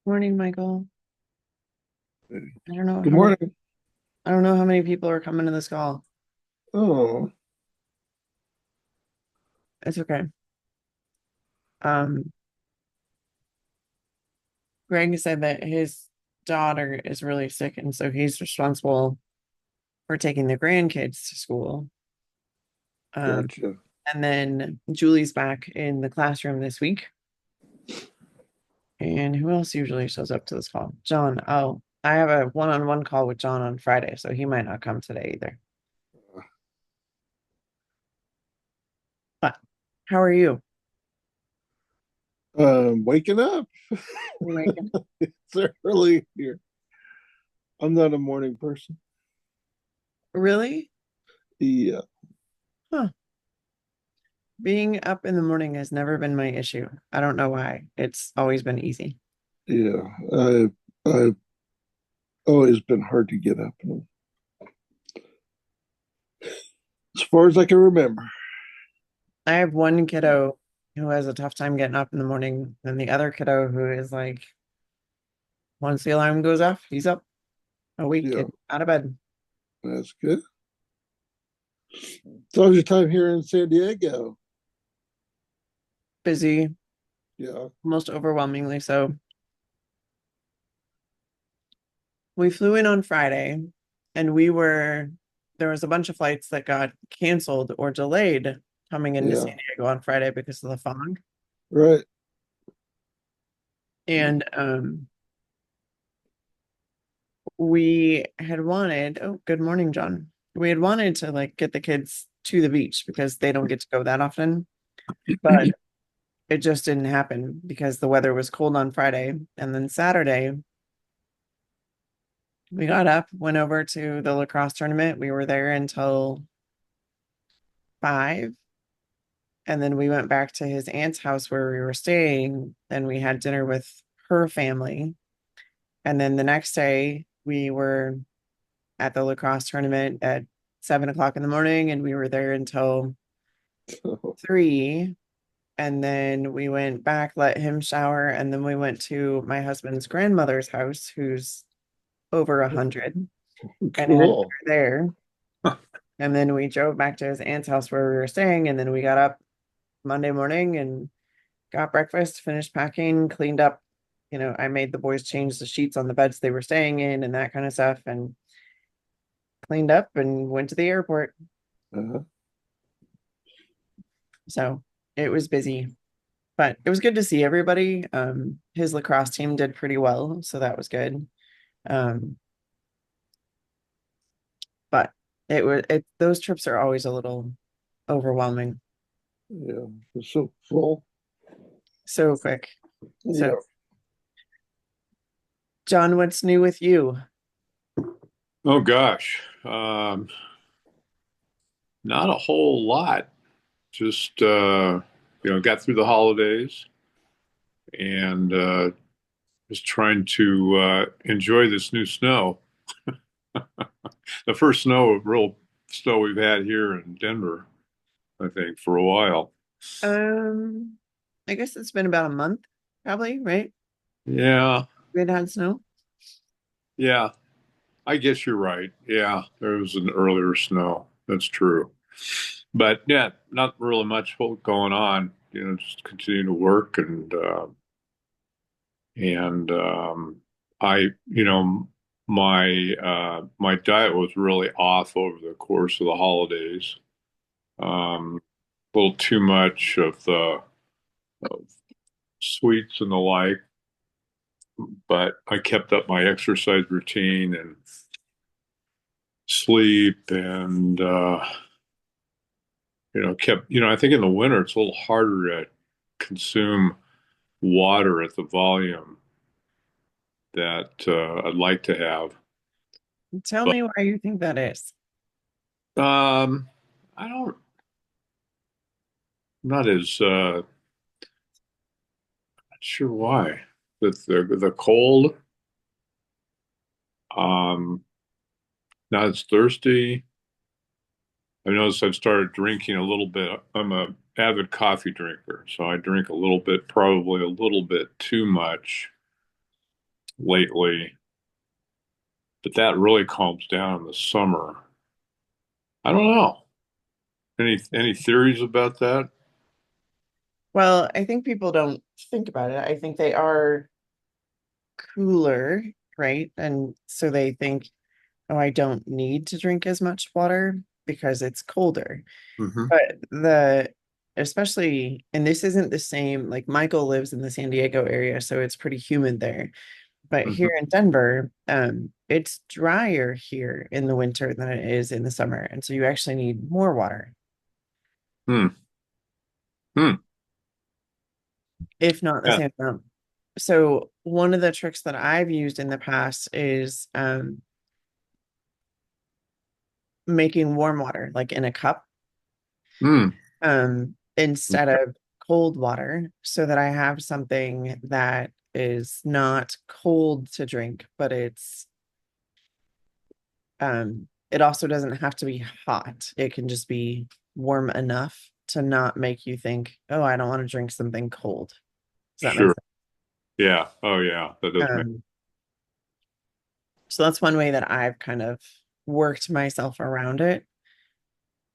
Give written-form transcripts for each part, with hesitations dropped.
Morning, Michael. I don't know Good how many morning. I don't know how many people are coming to this call. Oh, It's okay. Um, Greg said that his daughter is really sick, and so he's responsible for taking the grandkids to school. Um, gotcha. and then Julie's back in the classroom this week. And who else usually shows up to this call? John. Oh, I have a one-on-one call with John on Friday, so he might not come today either. But how are you? Waking up. You waking? It's early here. I'm not a morning person. Really? Yeah, Huh. Being up in the morning has never been my issue. I don't know why. It's always been easy. yeah. I've always been hard to get up, as far as I can remember. I have one kiddo who has a tough time getting up in the morning, and the other kiddo who is like, once the alarm goes off, he's up, awake, Yeah, and out of bed. that's good. So how's your time here in San Diego? Busy, Yeah, most overwhelmingly so. We flew in on Friday, and there was a bunch of flights that got canceled or delayed coming into yeah, San Diego on Friday because of the fog. right. And we had wanted, oh, good morning, John. We had wanted to like get the kids to the beach because they don't get to go that often, but it just didn't happen because the weather was cold on Friday. And then Saturday, we got up, went over to the lacrosse tournament. We were there until 5. And then we went back to his aunt's house where we were staying. Then we had dinner with her family. And then the next day, we were at the lacrosse tournament at 7 o'clock in the morning, and we were there until 3. And then we went back, let him shower, and then we went to my husband's grandmother's house, who's over 100, and had dinner Cool. there. And then we drove back to his aunt's house where we were staying, and then we got up Monday morning and got breakfast, finished packing, cleaned up. I made the boys change the sheets on the beds they were staying in and that kind of stuff, and cleaned up and went to the airport. Uh-huh. So it was busy, but it was good to see everybody. His lacrosse team did pretty well, so that was good. Um, but those trips are always a little overwhelming. Yeah, it's so full. So quick. So, Yeah. John, what's new with you? Oh gosh, not a whole lot. Just got through the holidays and just trying to enjoy this new snow. The first real snow we've had here in Denver, I think, for a while. Um, I guess it's been about a month, probably, right? Yeah, We had snow. yeah, I guess you're right. Yeah, there was an earlier snow. That's true. But yeah, not really much going on. Just continue to work and my diet was really off over the course of the holidays. A little too much of sweets and the like, but I kept up my exercise routine and sleep and kept I think in the winter it's a little harder to consume water at the volume that I'd like to have. Tell me why you think that is. Um, I don't, not as not sure why. The cold, um, not as thirsty. I noticed I've started drinking a little bit. I'm a avid coffee drinker, so I drink a little bit, probably a little bit too much lately, but that really calms down in the summer. I don't know. Any theories about that? Well, I think people don't think about it. I think they are cooler, right? And so they think, oh, I don't need to drink as much water because it's colder. Hmm. But especially, and this isn't the same, like Michael lives in the San Diego area, so it's pretty humid there. But Hmm. here in Denver, it's drier here in the winter than it is in the summer. And so you actually need more water, Hmm. Hmm. if not the Yeah. same amount. So one of the tricks that I've used in the past is making warm water, like in a cup, Hmm. instead of cold water, so that I have something that is not cold to drink, but it also doesn't have to be hot. It can just be warm enough to not make you think, oh, I don't want to drink something cold. Does that make Sure. sense? Yeah. Oh, yeah. That does make. Um, so that's one way that I've kind of worked myself around it.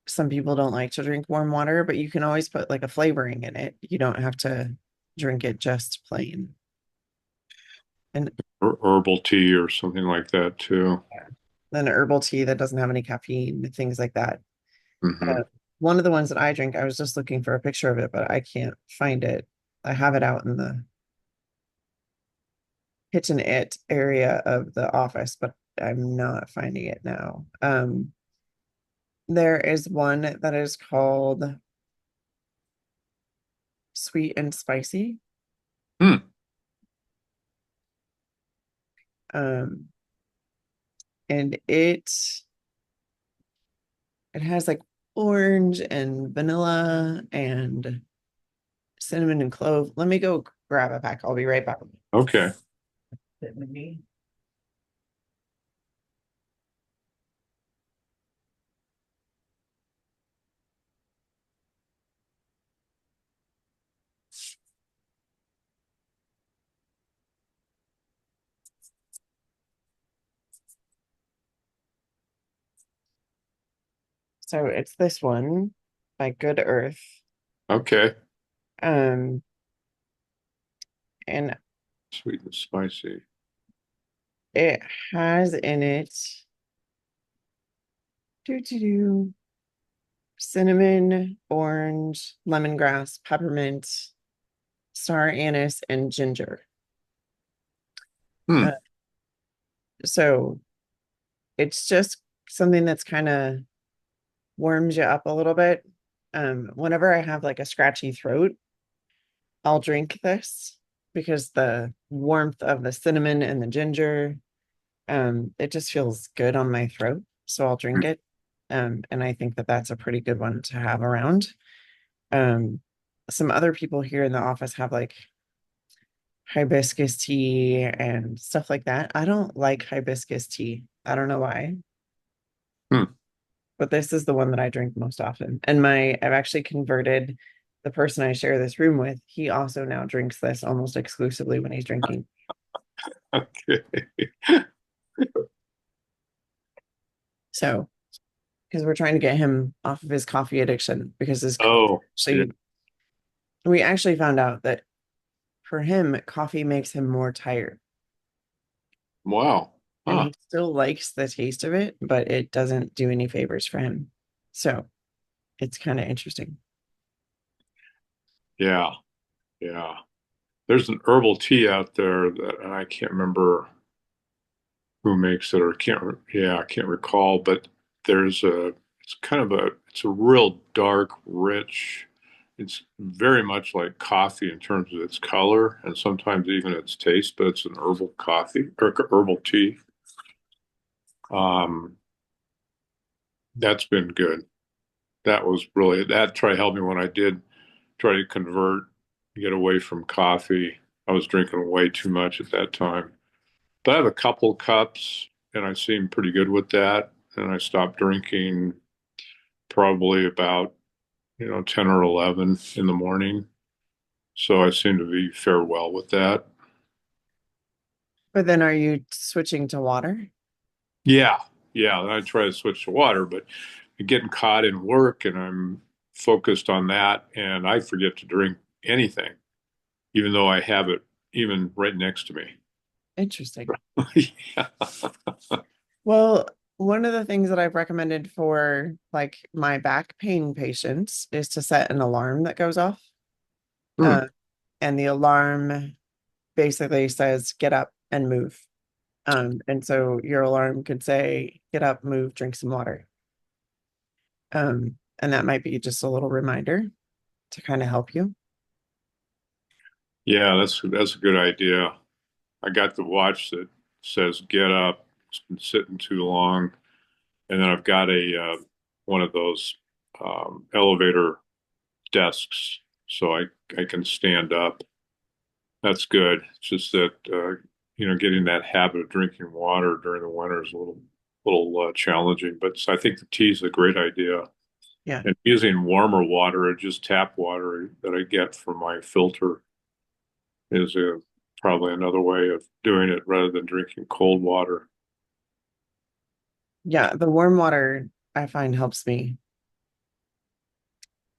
Some people don't like to drink warm water, but you can always put like a flavoring in it. You don't have to drink it just plain. And Herbal tea or something like that too. then herbal tea that doesn't have any caffeine, things like that. Hmm. Uh, one of the ones that I drink, I was just looking for a picture of it, but I can't find it. I have it out in the kitchenette area of the office, but I'm not finding it now. There is one that is called Sweet and Spicy. Hmm. Um, and it has like orange and vanilla and cinnamon and clove. Let me go grab a pack. I'll be right back. Okay. Maybe. So it's this one by Good Earth. Okay. Um, and Sweet and spicy. it has in it do cinnamon, orange, lemongrass, peppermint, star anise, and ginger. Hmm. Uh, so it's just something that's kind of warms you up a little bit. Whenever I have like a scratchy throat, I'll drink this because the warmth of the cinnamon and the ginger, it just feels good on my throat. So I'll drink it. And I think that that's a pretty good one to have around. Um, some other people here in the office have like hibiscus tea and stuff like that. I don't like hibiscus tea. I don't know why, Hmm. but this is the one that I drink most often. And I've actually converted the person I share this room with. He also now drinks this almost exclusively when he's drinking. Okay. So, because we're trying to get him off of his coffee addiction because Oh, yeah. actually, we actually found out that for him, coffee makes him more tired. Wow. And Huh. he still likes the taste of it, but it doesn't do any favors for him. So it's kind of interesting. Yeah. Yeah. There's an herbal tea out there that, and I can't remember who makes it or I can't recall, but it's kind of it's a real dark, rich, it's very much like coffee in terms of its color and sometimes even its taste, but it's an herbal coffee or herbal tea. Um, that's been good. That try helped me when I did try to get away from coffee. I was drinking way too much at that time. But I have a couple cups and I seem pretty good with that. And I stopped drinking probably about, 10 or 11 in the morning. So I seem to be fare well with that. But then are you switching to water? Yeah, yeah. I try to switch to water, but getting caught in work and I'm focused on that and I forget to drink anything, even though I have it even right next to me. Interesting. Yeah. Well, one of the things that I've recommended for like my back pain patients is to set an alarm that goes off. Hmm. Uh, and the alarm basically says get up and move. And so your alarm could say, get up, move, drink some water. And that might be just a little reminder to kind of help you. Yeah, that's a good idea. I got the watch that says get up. It's been sitting too long. And then I've got a one of those elevator desks so I can stand up. That's good. It's just that getting that habit of drinking water during the winter is a little challenging. But I think the tea is a great idea. Yeah. And using warmer water or just tap water that I get from my filter is probably another way of doing it rather than drinking cold water. Yeah. The warm water I find helps me.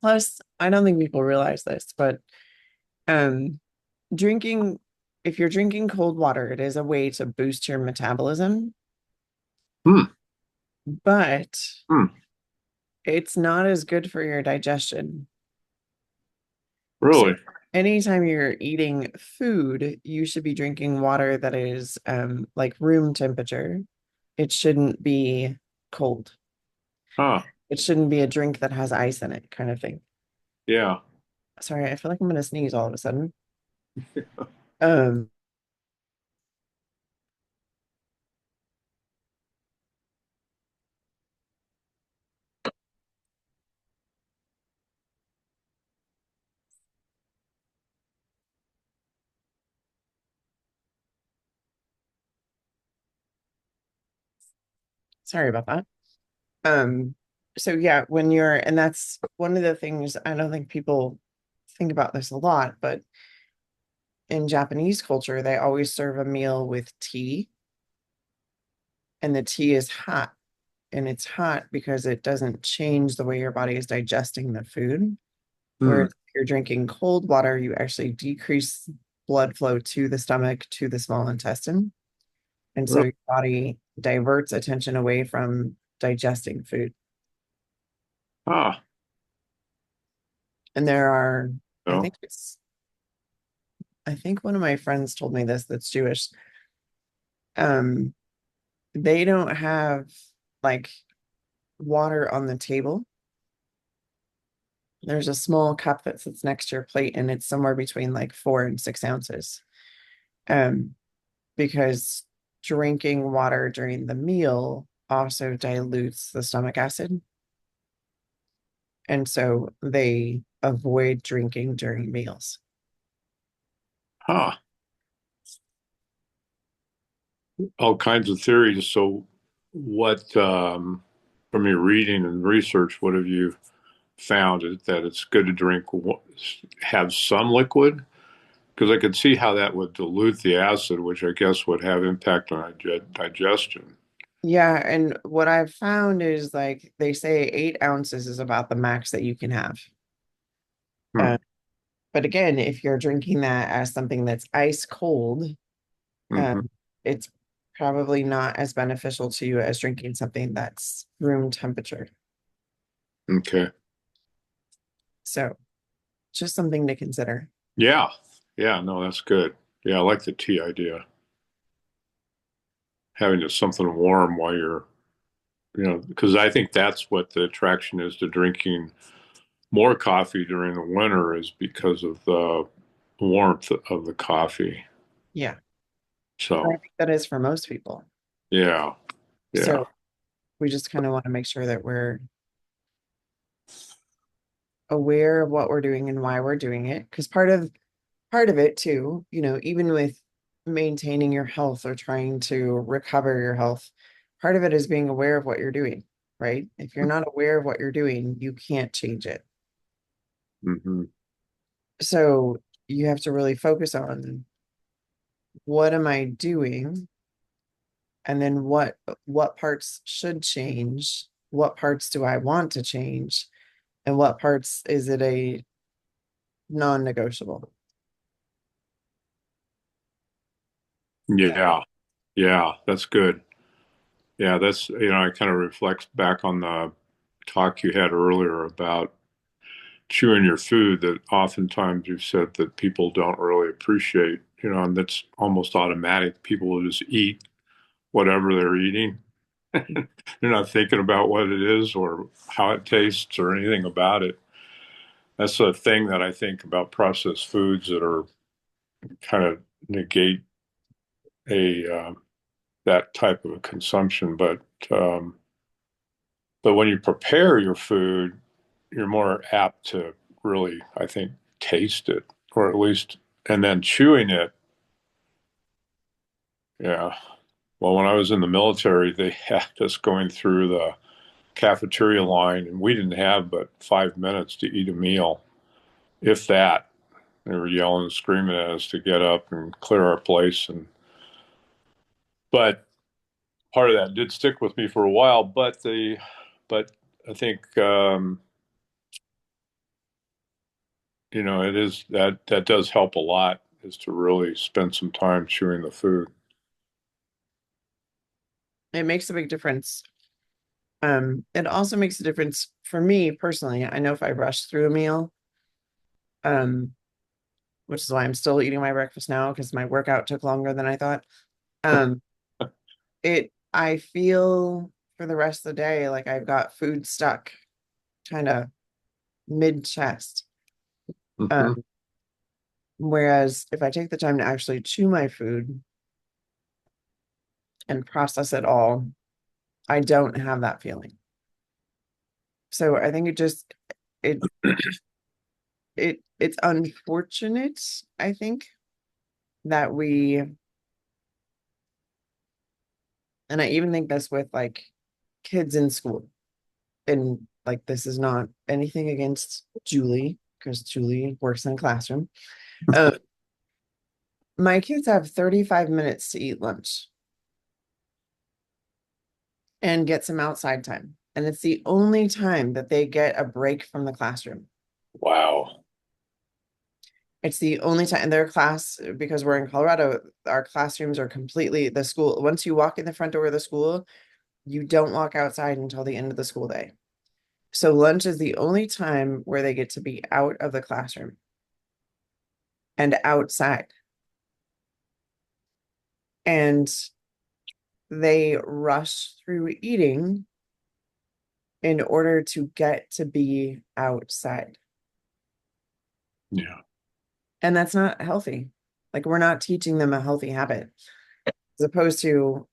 Plus, I don't think people realize this, but um drinking if you're drinking cold water, it is a way to boost your metabolism, Hmm. but Hmm. it's not as good for your digestion. So Really? anytime you're eating food, you should be drinking water that is like room temperature. It shouldn't be cold. Huh. It shouldn't be a drink that has ice in it, kind of thing. Yeah. Sorry, I feel like I'm gonna sneeze all of a sudden. Um, Sorry about that. Um, so yeah, and that's one of the things I don't think people think about this a lot, but in Japanese culture, they always serve a meal with tea, and the tea is hot. And it's hot because it doesn't change the way your body is digesting the food. Hmm. Whereas if you're drinking cold water, you actually decrease blood flow to the stomach, to the small intestine. And so Really? your body diverts attention away from digesting food. Ah. And there are, I No. think it's, I think one of my friends told me this that's Jewish. Um, they don't have like water on the table. There's a small cup that sits next to your plate, and it's somewhere between like 4 and 6 ounces. Um, because drinking water during the meal also dilutes the stomach acid. And so they avoid drinking during meals. Huh. All kinds of theories. So, what, from your reading and research, what have you found that it's good to drink, have some liquid? Because I could see how that would dilute the acid, which I guess would have impact on digestion. Yeah, and what I've found is like they say 8 ounces is about the max that you can have. Hmm. Uh, but again, if you're drinking that as something that's ice cold, Hmm. um, it's probably not as beneficial to you as drinking something that's room temperature. Okay. So just something to consider. Yeah. Yeah. No, that's good. Yeah, I like the tea idea. Having just something warm while you're, because I think that's what the attraction is to drinking more coffee during the winter is because of the warmth of the coffee. Yeah, I So, think that is for most people. yeah, yeah. So we just kind of want to make sure that we're aware of what we're doing and why we're doing it. Because part of it too, even with maintaining your health or trying to recover your health, part of it is being aware of what you're doing, right? If you're not aware of what you're doing, you can't change it. Hmm. So you have to really focus on what am I doing? And then what parts should change? What parts do I want to change? And what parts is it a non-negotiable? Yeah. Yeah. That's good. Yeah. That's, it kind of reflects back on the talk you had earlier about chewing your food that oftentimes you've said that people don't really appreciate, and that's almost automatic. People will just eat whatever they're eating. They're not thinking about what it is or how it tastes or anything about it. That's a thing that I think about processed foods that are kind of negate a that type of a consumption. But when you prepare your food, you're more apt to really, I think, taste it, or at least, and then chewing it. Yeah. Well, when I was in the military, they had us going through the cafeteria line, and we didn't have but 5 minutes to eat a meal, if that. They were yelling and screaming at us to get up and clear our place, but part of that did stick with me for a while. But I think it is that does help a lot, is to really spend some time chewing the food. It makes a big difference. It also makes a difference for me personally. I know if I rush through a meal, um, which is why I'm still eating my breakfast now because my workout took longer than I thought. Um, I feel for the rest of the day like I've got food stuck kind of mid chest. Hmm. Um, whereas if I take the time to actually chew my food and process it all, I don't have that feeling. So I think it it's unfortunate, I think, that we, and I even think this with like kids in school, and like this is not anything against Julie because Julie works in a classroom. Uh, my kids have 35 minutes to eat lunch and get some outside time. And it's the only time that they get a break from the classroom. Wow. It's the only time in their class, because we're in Colorado, our classrooms are completely the school. Once you walk in the front door of the school, you don't walk outside until the end of the school day. So lunch is the only time where they get to be out of the classroom and outside. And they rush through eating in order to get to be outside. Yeah. And that's not healthy. Like we're not teaching them a healthy habit as opposed to,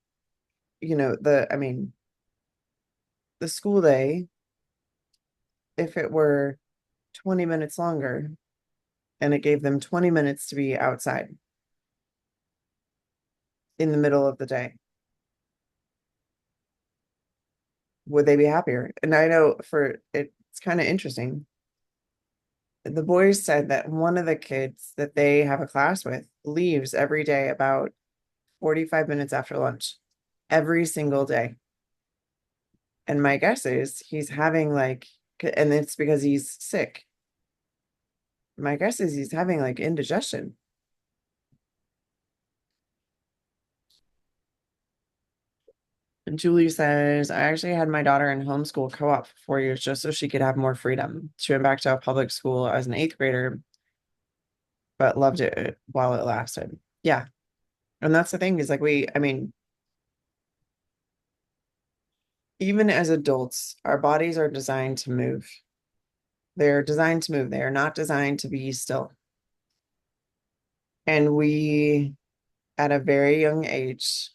I mean, the school day, if it were 20 minutes longer and it gave them 20 minutes to be outside in the middle of the day, would they be happier? And I know it's kind of interesting. The boys said that one of the kids that they have a class with leaves every day about 45 minutes after lunch, every single day. And my guess is he's having like, and it's because he's sick. My guess is he's having like indigestion. And Julie says, I actually had my daughter in homeschool co-op for 4 years just so she could have more freedom. She went back to a public school as an eighth grader, but loved it while it lasted. Yeah. And that's the thing is like I mean, even as adults, our bodies are designed to move. They're designed to move. They are not designed to be still. And we, at a very young age,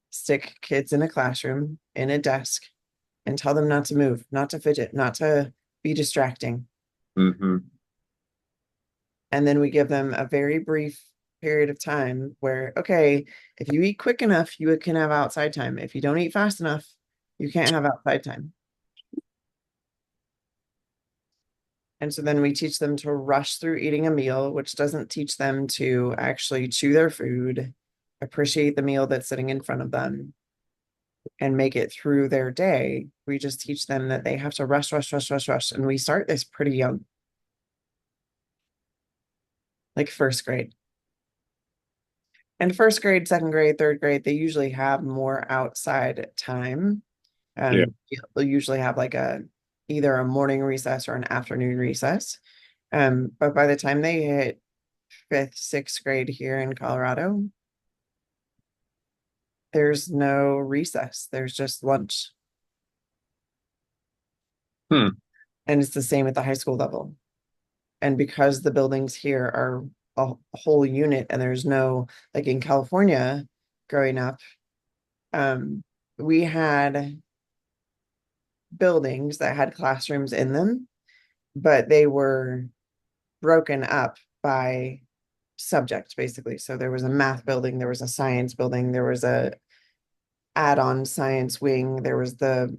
stick kids in a classroom, in a desk, and tell them not to move, not to fidget, not to be distracting. Hmm. And then we give them a very brief period of time where, okay, if you eat quick enough, you can have outside time. If you don't eat fast enough, you can't have outside time. And so then we teach them to rush through eating a meal, which doesn't teach them to actually chew their food, appreciate the meal that's sitting in front of them, and make it through their day. We just teach them that they have to rush, rush, rush, rush, rush. And we start this pretty young, like first grade. And first grade, second grade, third grade, they usually have more outside time. Yeah. They'll usually have like either a morning recess or an afternoon recess. But by the time they hit fifth, sixth grade here in Colorado, there's no recess. There's just lunch. Hmm. And it's the same at the high school level. And because the buildings here are a whole unit and there's no, like in California growing up, um, we had buildings that had classrooms in them, but they were broken up by subject basically. So there was a math building, there was a science building, there was a add-on science wing, there was the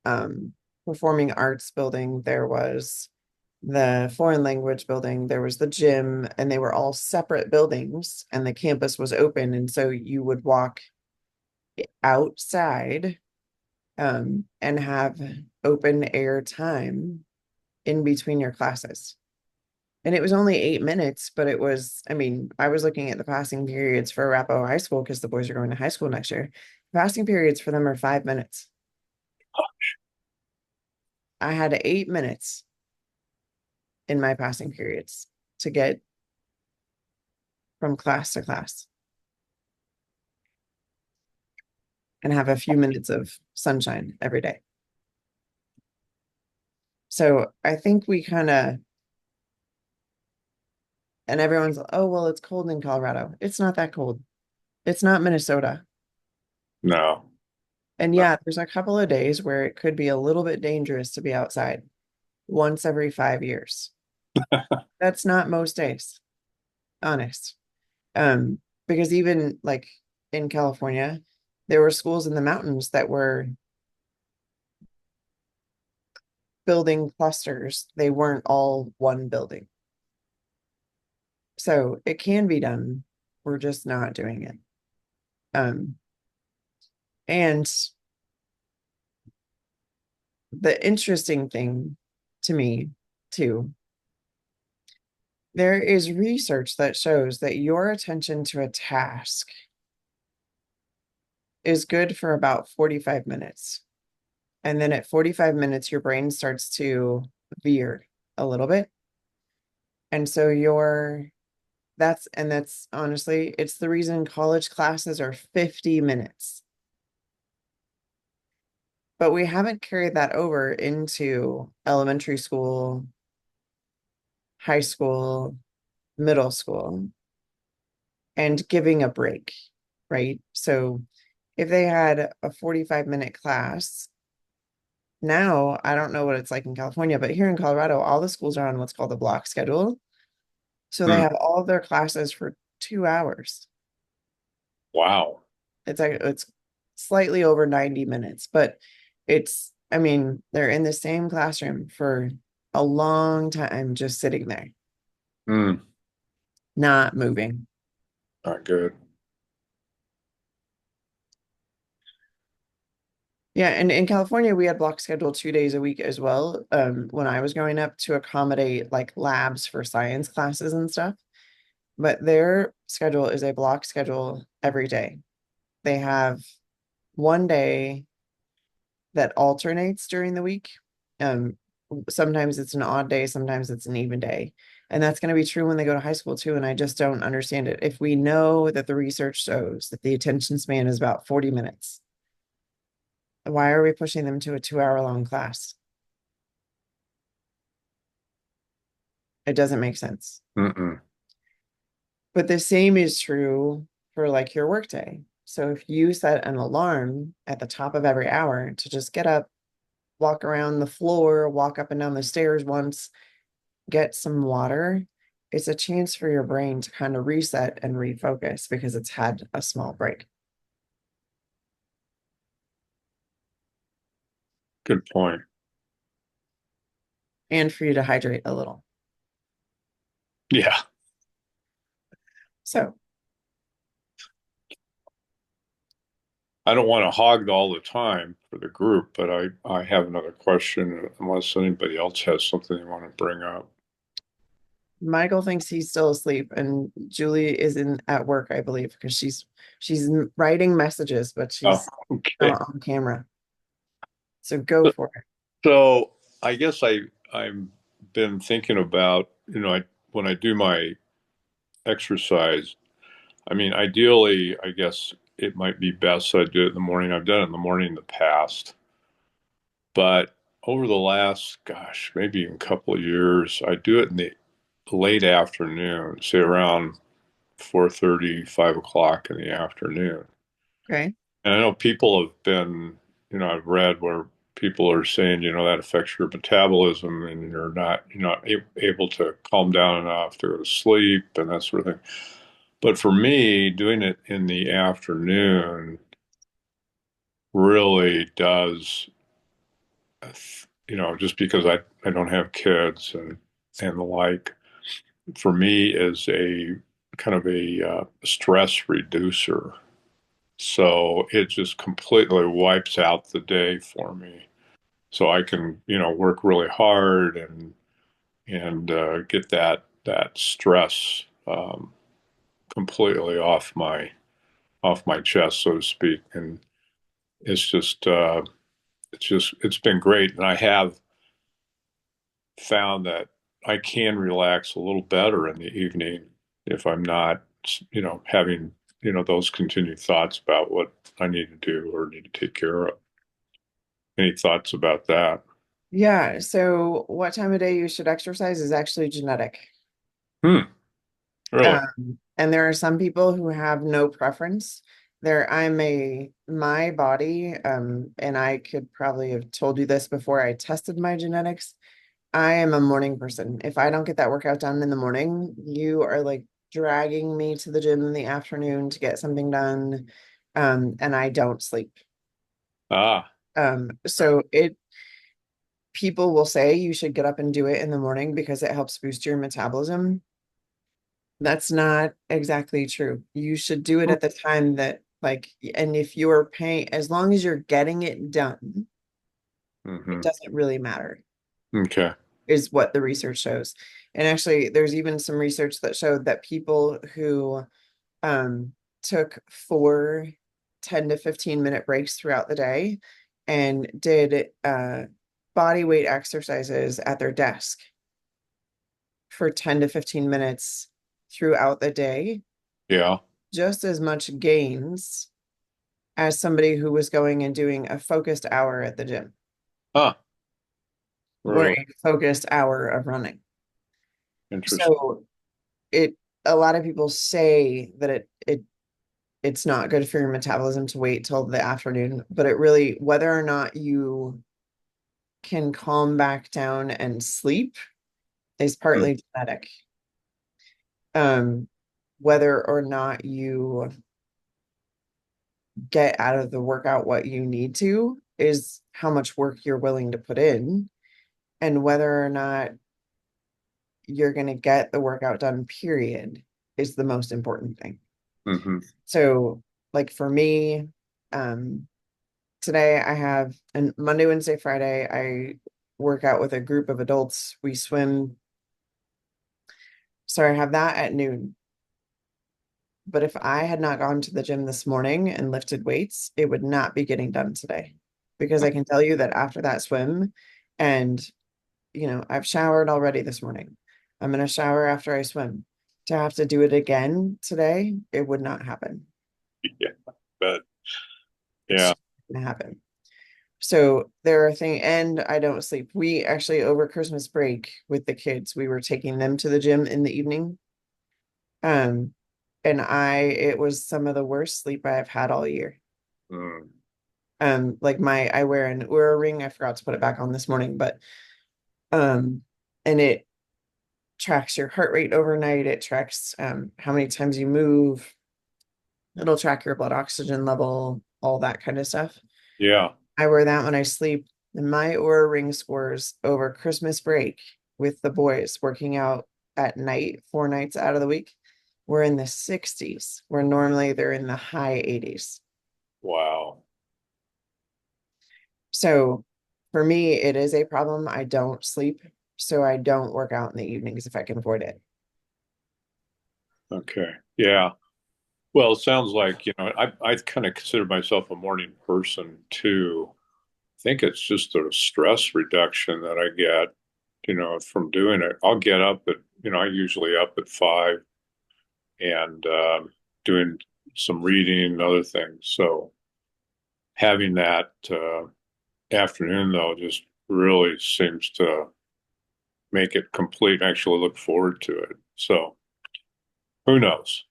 um, performing arts building, there was the foreign language building, there was the gym, and they were all separate buildings, and the campus was open. And so you would walk outside and have open air time in between your classes. And it was only 8 minutes, but it was, I mean, I was looking at the passing periods for Arapahoe High School because the boys are going to high school next year. Passing periods for them are 5 minutes. I had 8 minutes in my passing periods to get from class to class and have a few minutes of sunshine every day. So I think we kind of, and everyone's, oh, well, it's cold in Colorado. It's not that cold. It's not Minnesota. No. And yeah, there's a couple of days where it could be a little bit dangerous to be outside once every 5 years. That's not most days, honest. Because even like in California, there were schools in the mountains that were building clusters. They weren't all one building. So it can be done. We're just not doing it. Um, and the interesting thing to me, too, there is research that shows that your attention to a task is good for about 45 minutes. And then at 45 minutes, your brain starts to veer a little bit. And so that's honestly, it's the reason college classes are 50 minutes. But we haven't carried that over into elementary school, high school, middle school, and giving a break, right? So if they had a 45-minute class, now I don't know what it's like in California, but here in Colorado, all the schools are on what's called a block schedule. So they Hmm. have all of their classes for 2 hours. Wow. It's slightly over 90 minutes, but I mean, they're in the same classroom for a long time, just sitting there, Hmm. not moving. Not good. Yeah, and in California, we had block schedule 2 days a week as well. When I was growing up to accommodate like labs for science classes and stuff. But their schedule is a block schedule every day. They have one day that alternates during the week. Um, Sometimes it's an odd day, sometimes it's an even day. And that's going to be true when they go to high school too. And I just don't understand it. If we know that the research shows that the attention span is about 40 minutes, why are we pushing them to a 2 hour long class? It doesn't make sense. Mm-mm. But the same is true for like your workday. So if you set an alarm at the top of every hour to just get up, walk around the floor, walk up and down the stairs once, get some water, it's a chance for your brain to kind of reset and refocus because it's had a small break. Good point. and for you to hydrate a little. Yeah. So I don't want to hog all the time for the group, but I have another question unless anybody else has something they want to bring up. Michael thinks he's still asleep, and Julie is in at work, I believe, because she's writing messages, but Oh, she's okay. not on camera. So go for it. So I guess I've been thinking about, when I do my exercise, I mean, ideally, I guess it might be best I do it in the morning. I've done it in the morning in the past, but over the last, gosh, maybe even a couple of years, I do it in the late afternoon, say around 4:30, 5 o'clock in the afternoon. Okay. And I know people have been, I've read where people are saying, that affects your metabolism and you're not able to calm down enough to go to sleep and that sort of thing. But for me, doing it in the afternoon really does, just because I don't have kids and the like, for me is a kind of a stress reducer. So it just completely wipes out the day for me. So I can, work really hard and get that stress completely off my chest, so to speak. And it's just it's been great. And I have found that I can relax a little better in the evening if I'm not, having, those continued thoughts about what I need to do or need to take care of. Any thoughts about that? Yeah. So what time of day you should exercise is actually genetic. Hmm. Really? And there are some people who have no preference. My body, and I could probably have told you this before I tested my genetics. I am a morning person. If I don't get that workout done in the morning, you are like dragging me to the gym in the afternoon to get something done. And I don't sleep. Ah, So it people will say you should get up and do it in the morning because it helps boost your metabolism. That's not exactly true. You should do it at the time that like, and if you're paying, as long as you're getting it done, it hmm. doesn't really matter, Okay. is what the research shows. And actually, there's even some research that showed that people who um took 4 10 to 15 minute breaks throughout the day and did body weight exercises at their desk for 10 to 15 minutes throughout the day, Yeah. just as much gains as somebody who was going and doing a focused hour at the gym Ah, or really a focused hour of running. interesting. So it a lot of people say that it's not good for your metabolism to wait till the afternoon, but it really, whether or not you can calm back down and sleep is Hmm. partly genetic. Um, whether or not you get out of the workout what you need to is how much work you're willing to put in, and whether or not you're going to get the workout done, period, is the most important thing. Hmm. So, like for me, um, today I have and Monday, Wednesday, Friday, I work out with a group of adults. We swim. So I have that at noon. But if I had not gone to the gym this morning and lifted weights, it would not be getting done today. Because I can tell you that after that swim, and I've showered already this morning. I'm going to shower after I swim. To have to do it again today, it would not happen. Yeah, but It's yeah, going to happen. So there are things, and I don't sleep. We actually, over Christmas break with the kids, we were taking them to the gym in the evening. Um, and it was some of the worst sleep I've had all year. mm, Like I wear an Oura ring. I forgot to put it back on this morning, but um, and it tracks your heart rate overnight. It tracks how many times you move. It'll track your blood oxygen level, all that kind of stuff. yeah, I wear that when I sleep. And my Aura Ring scores over Christmas break with the boys working out at night, 4 nights out of the week, were in the 60s, where normally they're in the high 80s. Wow. So for me, it is a problem. I don't sleep, so I don't work out in the evenings if I can avoid it. Okay. Yeah. Well, it sounds like, I kind of consider myself a morning person too. I think it's just the stress reduction that I get, from doing it. I'll get up at, I usually up at 5 and doing some reading and other things. So having that afternoon though just really seems to make it complete. I actually look forward to it. So who knows?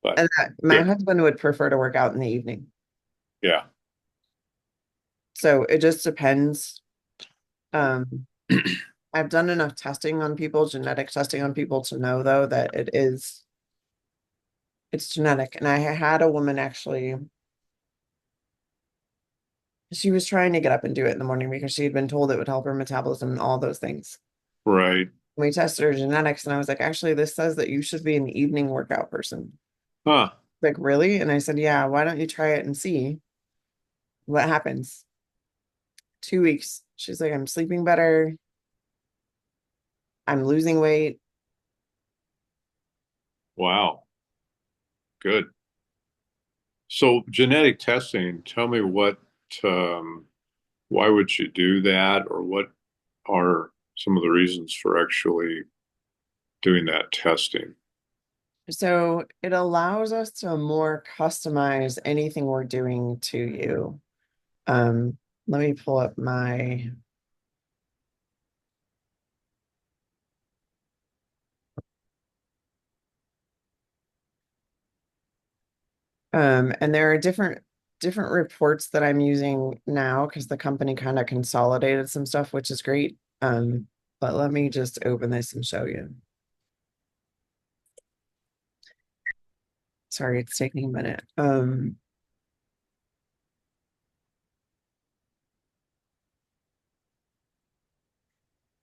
But And my good. husband would prefer to work out in the evening. Yeah. So it just depends. Um, I've done enough testing on people, genetic testing on people to know though that it's genetic. And I had a woman actually, she was trying to get up and do it in the morning because she had been told it would help her metabolism and all those things. Right. We tested her genetics and I was like, actually, this says that you should be an evening workout person. Huh. Like, really? And I said, yeah, why don't you try it and see what happens? 2 weeks. She's like, I'm sleeping better. I'm losing weight. Wow. Good. So genetic testing, tell me um, why would you do that, or what are some of the reasons for actually doing that testing? So it allows us to more customize anything we're doing to you. Let me pull up my and there are different reports that I'm using now because the company kind of consolidated some stuff, which is great. But let me just open this and show you. Sorry, it's taking a minute.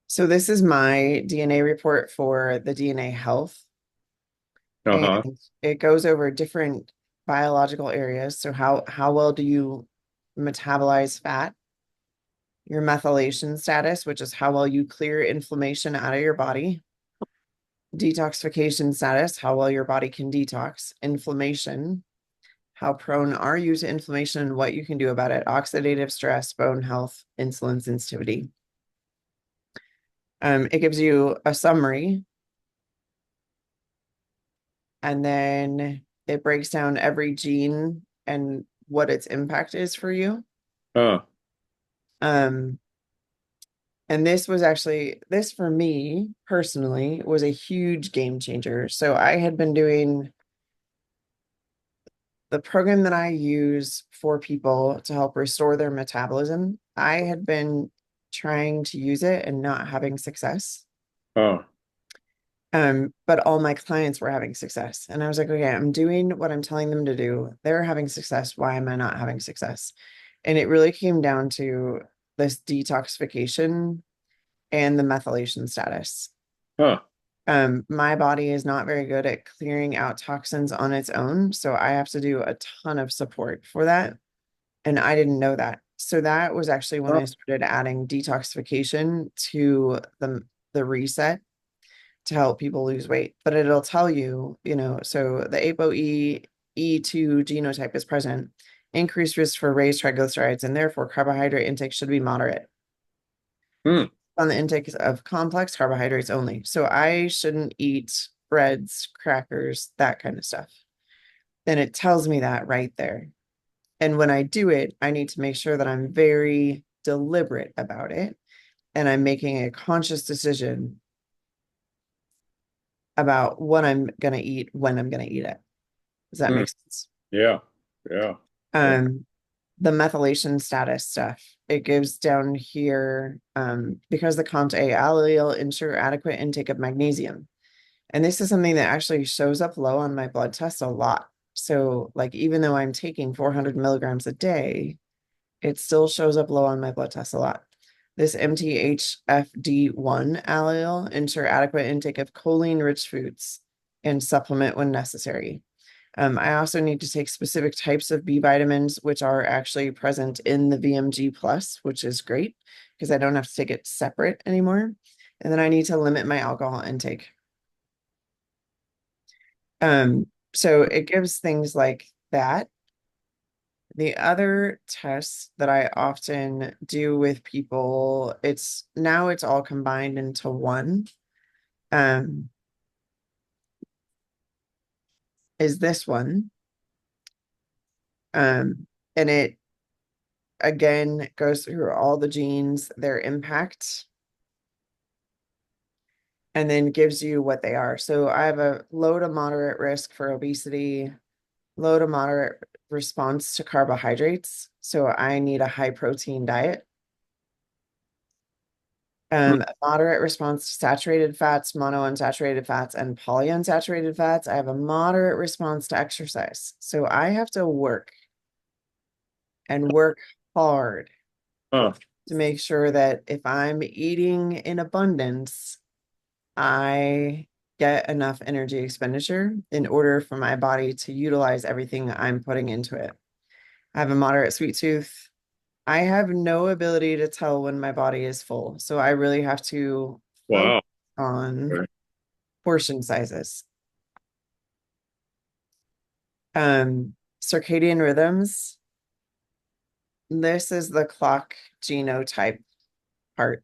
So this is my DNA report for the DNA health, and Uh-huh. it goes over different biological areas. So how well do you metabolize fat? Your methylation status, which is how well you clear inflammation out of your body. Detoxification status, how well your body can detox. Inflammation, how prone are you to inflammation and what you can do about it. Oxidative stress, bone health, insulin sensitivity. It gives you a summary, and then it breaks down every gene and what its impact is for you. Huh. Um, and this for me personally was a huge game changer. So I had been doing the program that I use for people to help restore their metabolism. I had been trying to use it and not having success. Huh. But all my clients were having success. And I was like, okay, I'm doing what I'm telling them to do. They're having success. Why am I not having success? And it really came down to this detoxification and the methylation status. Huh. My body is not very good at clearing out toxins on its own. So I have to do a ton of support for that. And I didn't know that. So that was actually when Huh. I started adding detoxification to the reset to help people lose weight. But it'll tell you, so the ApoE E2 genotype is present, increased risk for raised triglycerides, and therefore carbohydrate intake should be moderate Hmm. on the intake of complex carbohydrates only. So I shouldn't eat breads, crackers, that kind of stuff. Then it tells me that right there. And when I do it, I need to make sure that I'm very deliberate about it and I'm making a conscious decision about what I'm going to eat when I'm going to eat it. Does that Hmm. make sense? Yeah. Yeah. Yeah. Um, the methylation status stuff, it gives down here, because the COMT A allele ensure adequate intake of magnesium. And this is something that actually shows up low on my blood test a lot. So like, even though I'm taking 400 milligrams a day, it still shows up low on my blood test a lot. This MTHFD1 allele ensure adequate intake of choline-rich foods and supplement when necessary. I also need to take specific types of B vitamins, which are actually present in the VMG plus, which is great because I don't have to take it separate anymore. And then I need to limit my alcohol intake. So it gives things like that. The other tests that I often do with people, it's all combined into one. Um, is this one. And it again goes through all the genes, their impact, and then gives you what they are. So I have a low to moderate risk for obesity, low to moderate response to carbohydrates. So I need a high protein diet. A moderate response to saturated fats, monounsaturated fats, and polyunsaturated fats. I have a moderate response to exercise. So I have to work and work hard Huh. to make sure that if I'm eating in abundance, I get enough energy expenditure in order for my body to utilize everything I'm putting into it. I have a moderate sweet tooth. I have no ability to tell when my body is full. So I really have to focus Wow. on Okay. portion sizes. Circadian rhythms. This is the clock genotype part.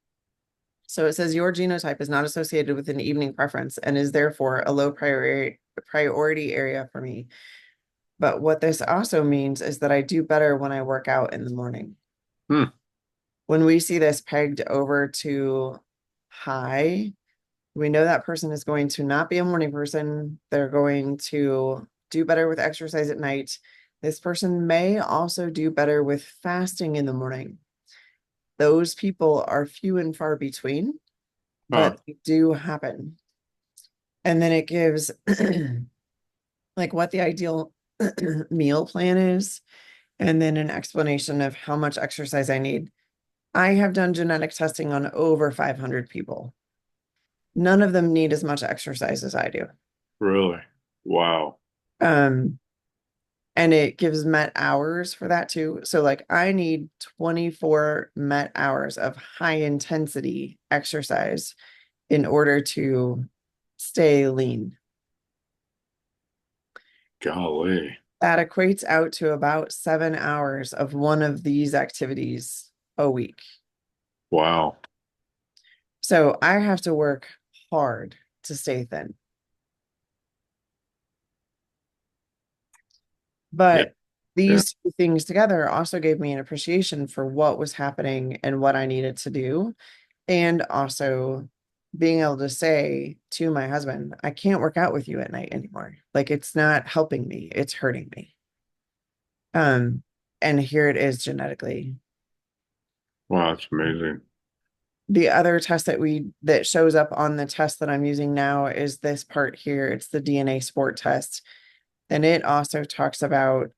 So it says your genotype is not associated with an evening preference and is therefore a low priority area for me. But what this also means is that I do better when I work out in the morning. Hmm. When we see this pegged over to high, we know that person is going to not be a morning person. They're going to do better with exercise at night. This person may also do better with fasting in the morning. Those people are few and far between, Huh. but they do happen. And then it gives like what the ideal meal plan is, and then an explanation of how much exercise I need. I have done genetic testing on over 500 people. None of them need as much exercise as I do. Really? Wow. Um, and it gives met hours for that too. So like I need 24 met hours of high intensity exercise in order to stay lean. Golly. That equates out to about 7 hours of one of these activities a week. Wow. So I have to work hard to stay thin. Yeah. But Yeah. these two things together also gave me an appreciation for what was happening and what I needed to do. And also being able to say to my husband, I can't work out with you at night anymore. Like it's not helping me, it's hurting me. Um, and here it is genetically. Wow. That's amazing. The other test that shows up on the test that I'm using now is this part here. It's the DNA sport test. And it also talks about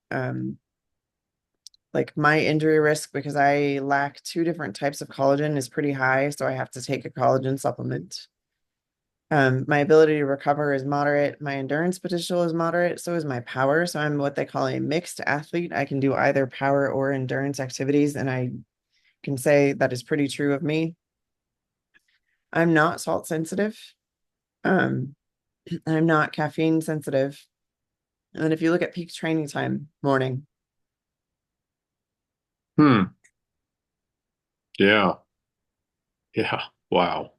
like my injury risk because I lack two different types of collagen is pretty high, so I have to take a collagen supplement. My ability to recover is moderate. My endurance potential is moderate. So is my power. So I'm what they call a mixed athlete. I can do either power or endurance activities, and I can say that is pretty true of me. I'm not salt sensitive. Um, I'm not caffeine sensitive. And then if you look at peak training time, morning. Hmm. Yeah. Yeah. Wow.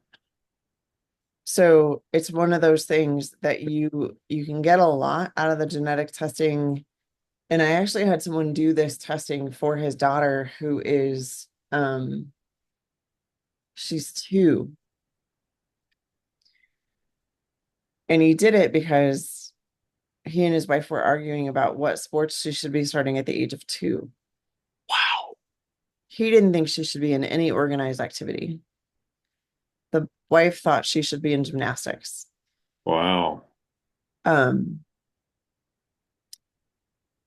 So it's one of those things that you can get a lot out of the genetic testing. And I actually had someone do this testing for his daughter who is she's 2. And he did it because he and his wife were arguing about what sports she should be starting at the age of 2. Wow. He didn't think she should be in any organized activity. The wife thought she should be in gymnastics. Wow. Um,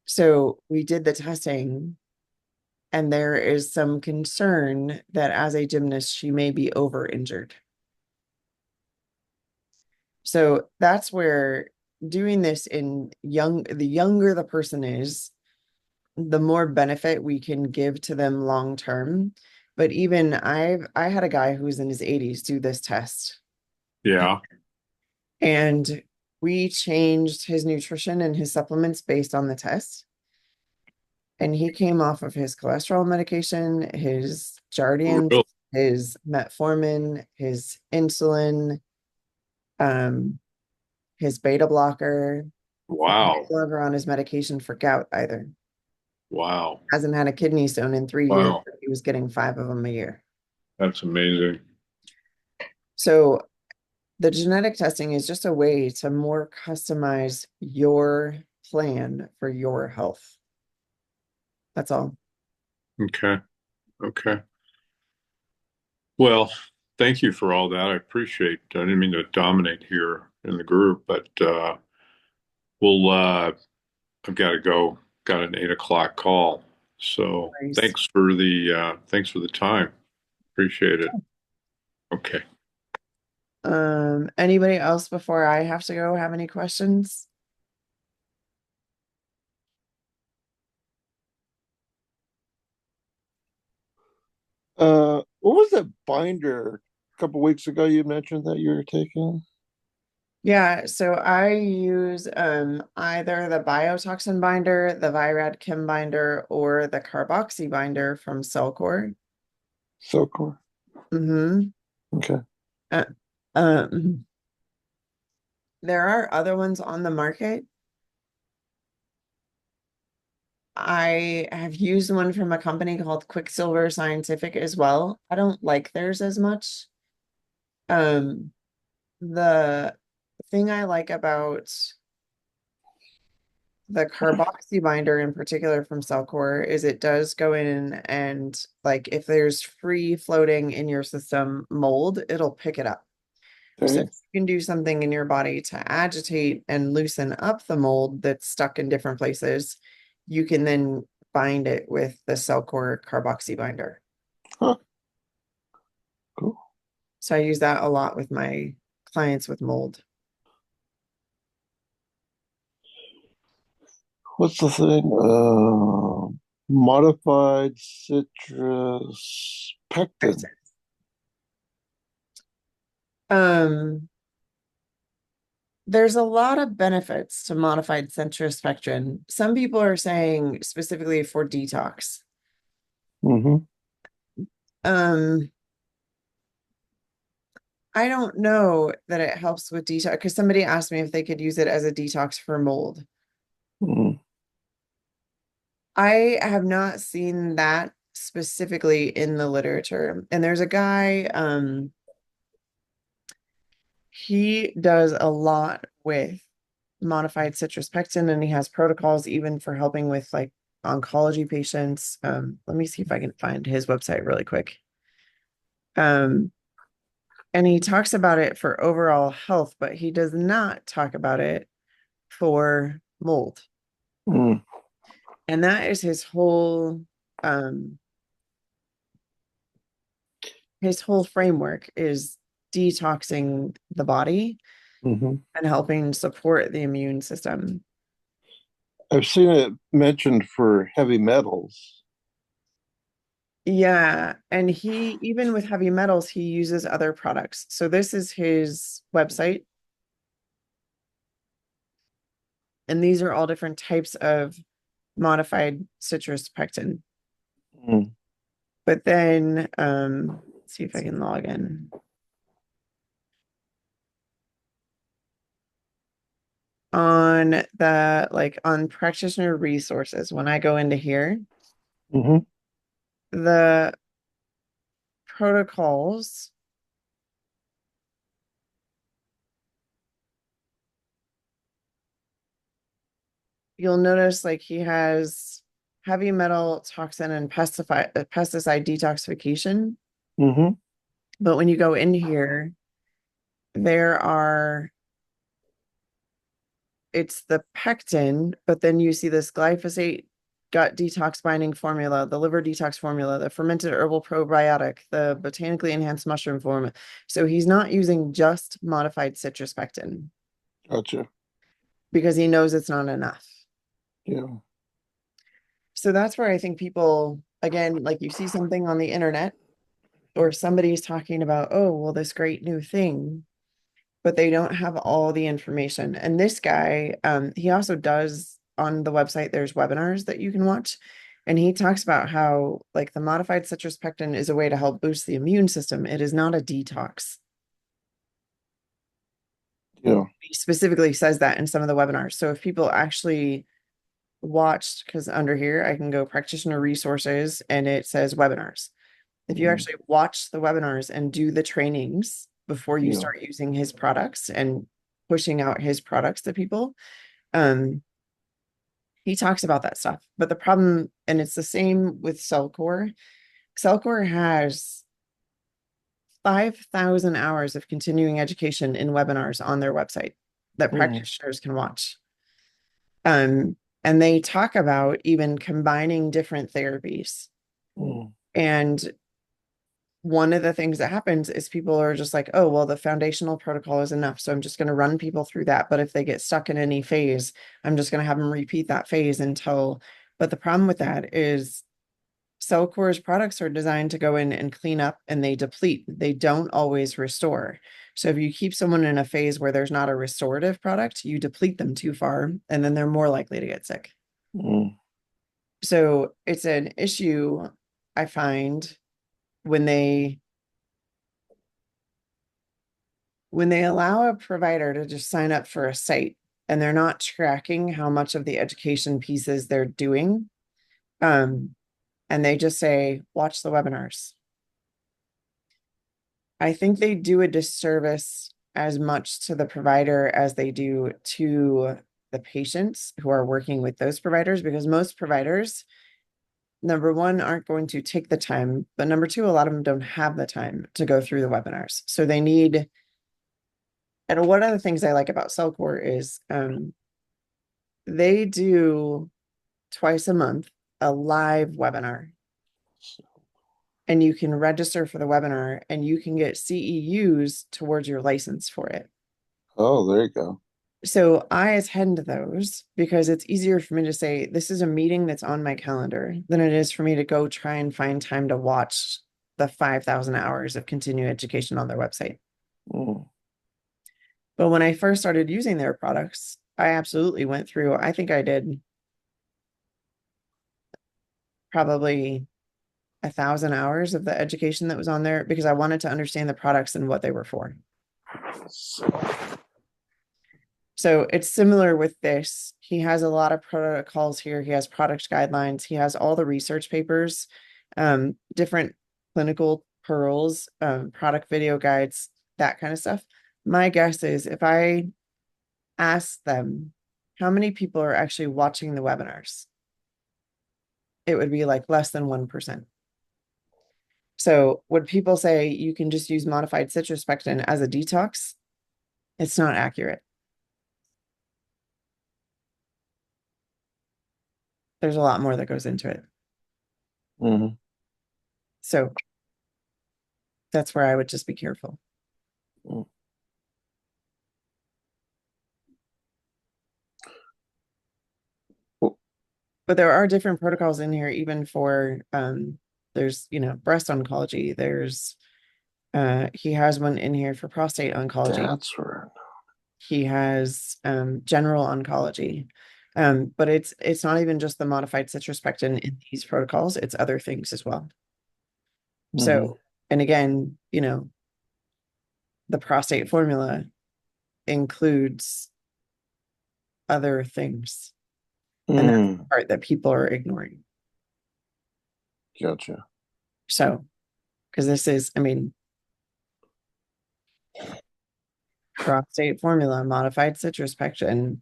so we did the testing And there is some concern that as a gymnast, she may be over injured. So that's where doing this the younger the person is, the more benefit we can give to them long term. But even I had a guy who was in his 80s do this test, Yeah. and we changed his nutrition and his supplements based on the test. And he came off of his cholesterol medication, his Jardiance, Really? his metformin, his insulin, um, his beta blocker. He's Wow. no longer on his medication for gout either. Wow. Hasn't had a kidney stone in 3 years. Wow. He was getting 5 of them a year. That's amazing. So the genetic testing is just a way to more customize your plan for your health. That's all. Okay. Okay. Well, thank you for all that. I didn't mean to dominate here in the group, but we'll I've got to go. Got an 8 o'clock call. So Nice. thanks for the time. Appreciate it. Okay. Anybody else before I have to go have any questions? What was that binder a couple weeks ago you mentioned that you were taking? Yeah, so I use either the biotoxin binder, the Virad Chem binder, or the carboxy binder from Cellcore. Silkor. Mm-hmm. Okay. Uh, um, there are other ones on the market. I have used one from a company called Quicksilver Scientific as well. I don't like theirs as much. Um, the thing I like about the carboxy binder in particular from Cellcore is it does go in and like if there's free floating in your system mold, it'll pick it up. So Okay. you can do something in your body to agitate and loosen up the mold that's stuck in different places. You can then bind it with the Cellcore carboxy binder. Huh. Cool. So I use that a lot with my clients with mold. What's the thing? Modified citrus pectin. Um, there's a lot of benefits to modified centrospectrin. Some people are saying specifically for detox. Mm-hmm. Um, I don't know that it helps with detox because somebody asked me if they could use it as a detox for mold. Mm-hmm. I have not seen that specifically in the literature. And there's a guy, he does a lot with modified citrus pectin, and he has protocols even for helping with like oncology patients. Let me see if I can find his website really quick. Um, and he talks about it for overall health, but he does not talk about it for mold. Mm-hmm. And that is um his whole framework is detoxing the body Mm-hmm. and helping support the immune system. I've seen it mentioned for heavy metals. Yeah, and he even with heavy metals, he uses other products. So this is his website, and these are all different types of modified citrus pectin. Mm. But then let's see if I can log in. On the like on practitioner resources, when I go into here, Mm-hmm. the protocols, you'll notice like he has heavy metal toxin and pesticide detoxification. Mm-hmm. But when you go in here, there are it's the pectin, but then you see this glyphosate gut detox binding formula, the liver detox formula, the fermented herbal probiotic, the botanically enhanced mushroom formula. So he's not using just modified citrus pectin Gotcha. because he knows it's not enough. Yeah. So that's where I think people, again, like you see something on the internet or somebody's talking about, oh, well, this great new thing, but they don't have all the information. And this guy, he also does on the website, there's webinars that you can watch. And he talks about how like the modified citrus pectin is a way to help boost the immune system. It is not a detox. Yeah. He specifically says that in some of the webinars. So if people actually watched, because under here I can go practitioner resources and it says webinars. If you actually watch the webinars and do the trainings before you Yeah. start using his products and pushing out his products to people, um, he talks about that stuff. But the problem, and it's the same with Cellcore. Cellcore has 5,000 hours of continuing education in webinars on their website that practitioners can watch. And they talk about even combining different therapies. And one of the things that happens is people are just like, oh, well, the foundational protocol is enough. So I'm just going to run people through that. But if they get stuck in any phase, I'm just going to have them repeat that phase until. But the problem with that is Cellcore's products are designed to go in and clean up and they deplete. They don't always restore. So if you keep someone in a phase where there's not a restorative product, you deplete them too far and then they're more likely to get sick. So it's an issue I find when they allow a provider to just sign up for a site and they're not tracking how much of the education pieces they're doing, and they just say, watch the webinars. I think they do a disservice as much to the provider as they do to the patients who are working with those providers, because most providers, number one, aren't going to take the time, but number two, a lot of them don't have the time to go through the webinars. So they need. And one of the things I like about Cellcore is they do twice a month a live webinar. And you can register for the webinar and you can get CEUs towards your license for it. Oh, there you go. So I attend those because it's easier for me to say, this is a meeting that's on my calendar than it is for me to go try and find time to watch the 5,000 hours of continuing education on their website. But when I first started using their products, I absolutely went through, I think I did probably 1,000 hours of the education that was on there because I wanted to understand the products and what they were for. So it's similar with this. He has a lot of protocols here. He has product guidelines. He has all the research papers, different clinical pearls, product video guides, that kind of stuff. My guess is if I ask them how many people are actually watching the webinars, it would be like less than 1%. So would people say you can just use modified citrus pectin as a detox? It's not accurate. There's a lot more that goes into it. So that's where I would just be careful. But there are different protocols in here, even for there's breast oncology. There's he has one in here for prostate oncology. That's right. He has general oncology. But it's not even just the modified citrus pectin in these protocols, it's other things as well. So, and again, the prostate formula includes other things. And that's the part that people are ignoring. Gotcha. So, because this is, prostate formula, modified citrus pectin.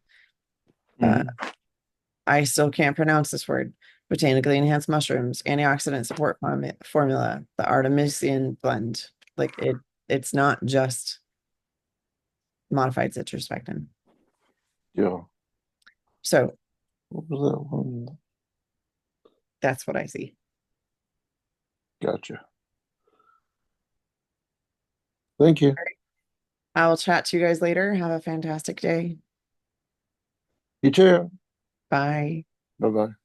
I still can't pronounce this word. Botanically enhanced mushrooms, antioxidant support formula, the Artemisian blend. Like it's not just modified citrus pectin. Yeah. So what was that one? That's what I see. Gotcha. Thank you. I will chat to you guys later. Have a fantastic day. You too. Bye. Bye bye.